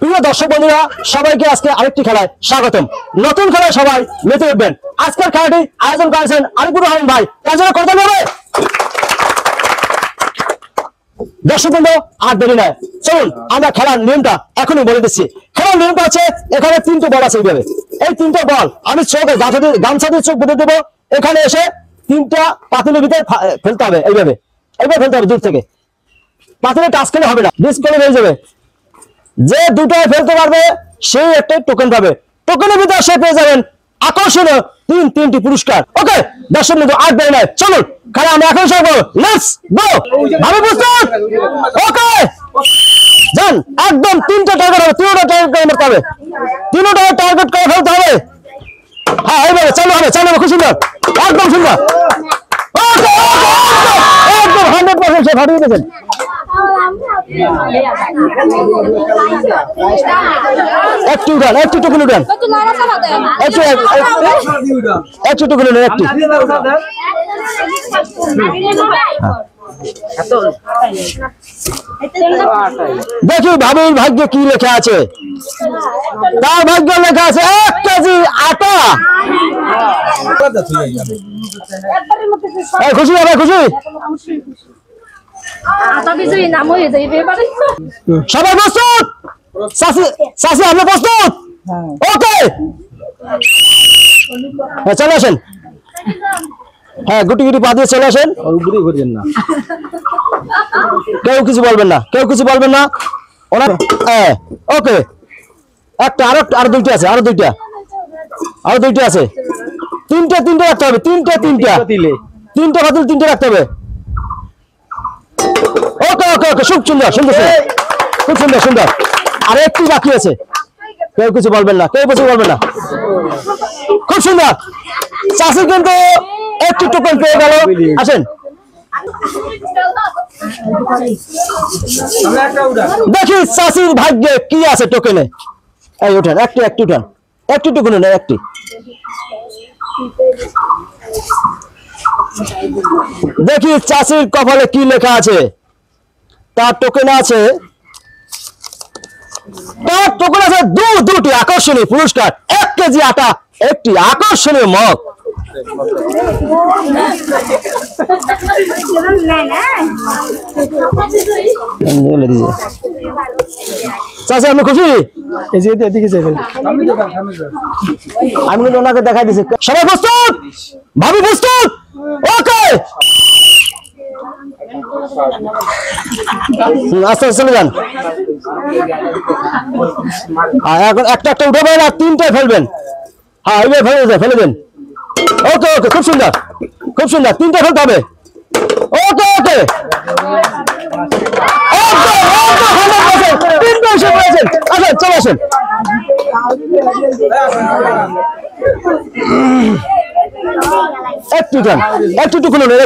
প্রিয় দর্শক বন্ধুরা সবাইকে আজকে আরেকটি খেলায় স্বাগতম। নতুন খেলায় সবাই মেতে উঠবেন। আজকের খেলাটি আয়োজন করেছেন আলিপুর রহমান ভাই, তার জন্য করতে হবে। দর্শক বন্ধু আর দেরি নয়, চলুন আমরা খেলার নিয়মটা এখনই বলে দিচ্ছি। খেলার নিয়মটা হচ্ছে এখানে 3টে বল আছে এইভাবে। এই 3টে বল আমি চোখে গামছা দিয়ে চোখ বেঁধে দেবো। এখানে এসে 3টা পাতিলের ভিতরে ফেলতে হবে, এইভাবে ফেলতে হবে। দূর থেকে পাতিলে টাচ খেলে হবে না, ডিসপ্লে হয়ে যাবে। যে দুটোয় ফেলতে পারবে সেই একটা টোকেন পাবে। টোকেনের ভিতরে সে পেয়ে যাবেন আকর্ষণীয় তিনটি পুরস্কার। ওকে দর্শক বন্ধু আর দেরি নয়, চলুন খেলা আমরা এখন শুরু করব। Let's go. ভাবে প্রস্তুত? ওকে যান। একদম 3টা টার্গেট হবে, 3টা টার্গেট করে মারতে হবে, 3টা টার্গেট করে ফেলতে হবে। হ্যাঁ এইভাবে চালু হবে, খুব সুন্দর, একদম সুন্দর। ওকে একদম 100% সে ফাটিয়ে দিয়েছেন। একটু উঠান, একটু টোকেন উঠান, একটু টোকেন উঠান, একটু। দেখি ভাবির ভাগ্যে কি লেখা আছে। তার ভাগ্য লেখা আছে 1 কেজি আটা। খুশি হবে, খুশি সবাই প্রস্তুত? চাচি আপনি প্রস্তুত? ওকে চলে আসেন। হ্যাঁ গুটি গুটি পা দিয়ে চলে আসেন। কেউ কিছু বলবেন না, কেউ কিছু বলবেন না। ওনার ওকে একটা আরো 2টা আছে, আরো 2টা আছে। 3টে রাখতে হবে, 3টে পাতিল 3টে রাখতে হবে। ওকে ওকে ওকে খুব সুন্দর, খুব সুন্দর। আর একটু বাকি আছে, কেউ কিছু বলবেন না, কেউ কিছু বলবেন না। খুব সুন্দর। চাষি কিন্তু একটু টোকেন পেয়ে গেল। আসেন দেখি চাষির ভাগ্যে কি আছে টোকেনে। এই ওঠেন, একটু উঠান, একটু টোকেন নেই, একটি। দেখি চাষির কপালে কি লেখা আছে। তার টোকেন আছে, দুটি আকর্ষণীয় পুরস্কার, 1 কেজি আটা, একটি আকর্ষণীয় মগ। চাচা আমি খুশি। আমি কিন্তু ওনাকে দেখাই দিচ্ছি। সবাই প্রস্তুত? ভাবি প্রস্তুত? ওকে আস্তে আস্তে চলে যান। এখন একটা উঠাবেন আর 3টায় ফেলবেন। হ্যাঁ এইভাবে ফেলে দেন। ওকে ওকে খুব সুন্দর, 3টে ফেলতে হবে। ওকে ওকে আসেন, চলে আসেন। একটু উঠান, একটু টুকুন উঠান,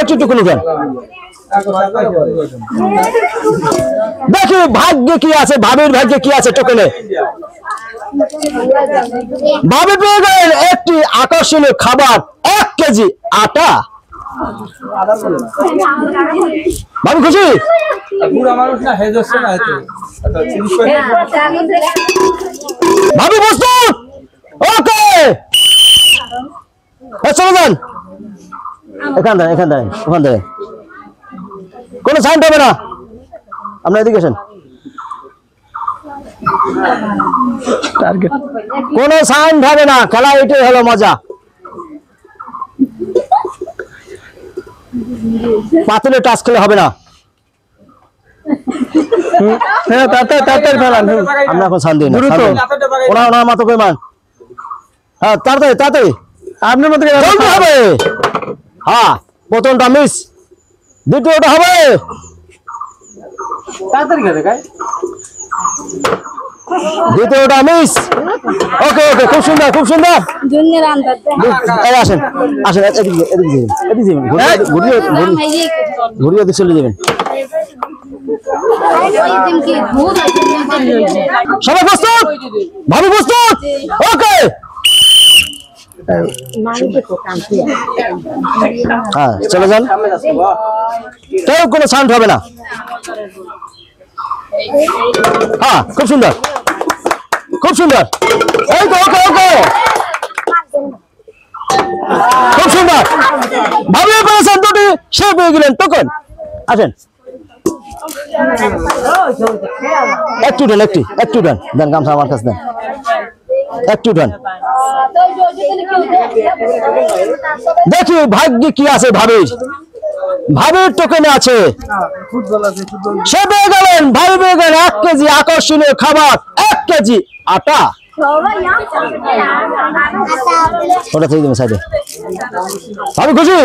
একটু টুকুন উঠান। দেখি ভাগ্যে কি আছে, ভাবির ভাগ্যে কি আছে টোকেনে। ভাবি পেয়ে গেলেন একটি আকর্ষণীয় খাবার, 1 কেজি আটা। ভাবি খুশি? ভাবি প্রস্তুত? ওকে চলে যান। এখান থেকে কোনো সাউন্ড হবে না। আপনার এদিকে আসেন, কোনো সাউন্ড হবে না। খেলা এটাই হলো মজা। পাতিলে টাচ খেলে হবে না। আমরা এখন সাউন্ড দিই না। ওনার মাথা পরিমাণ। হ্যাঁ তাড়াতাড়ি আপনার মতো হবে। হ্যাঁ প্রথমটা মিস, দ্বিতীয়টা হবে। দ্বিতীয়টা মিস। ওকে ওকে খুব সুন্দর, আসেন ঘুরিয়ে চলে যাবেন। সবাই প্রস্তুত? ভাবি প্রস্তুত? ওকে হ্যাঁ চলে যান। কেউ কোনো সাউন্ড হবে না। হ্যাঁ, খুব সুন্দর, খুব সুন্দর। এই তো, ওকে ওকে, খুব সুন্দর। ভাবিয়ে পেরেছেন দুটি, সে পেয়ে গেলেন টোকন। আসেন, একটু দেন, একটু দেন, দেন গামছা আমার কাছে দেন, একটু দেন। দেখি ভাগ্যে কি আছে। ভাবির টোকেনে আছে, সে পেয়ে গেলেন, ভাই পেয়ে গেলেন 1 কেজি আকর্ষণীয় খাবার, 1 কেজি আটা। ওটা থেকে দেবেন সাইডে। ভাবি খুশি?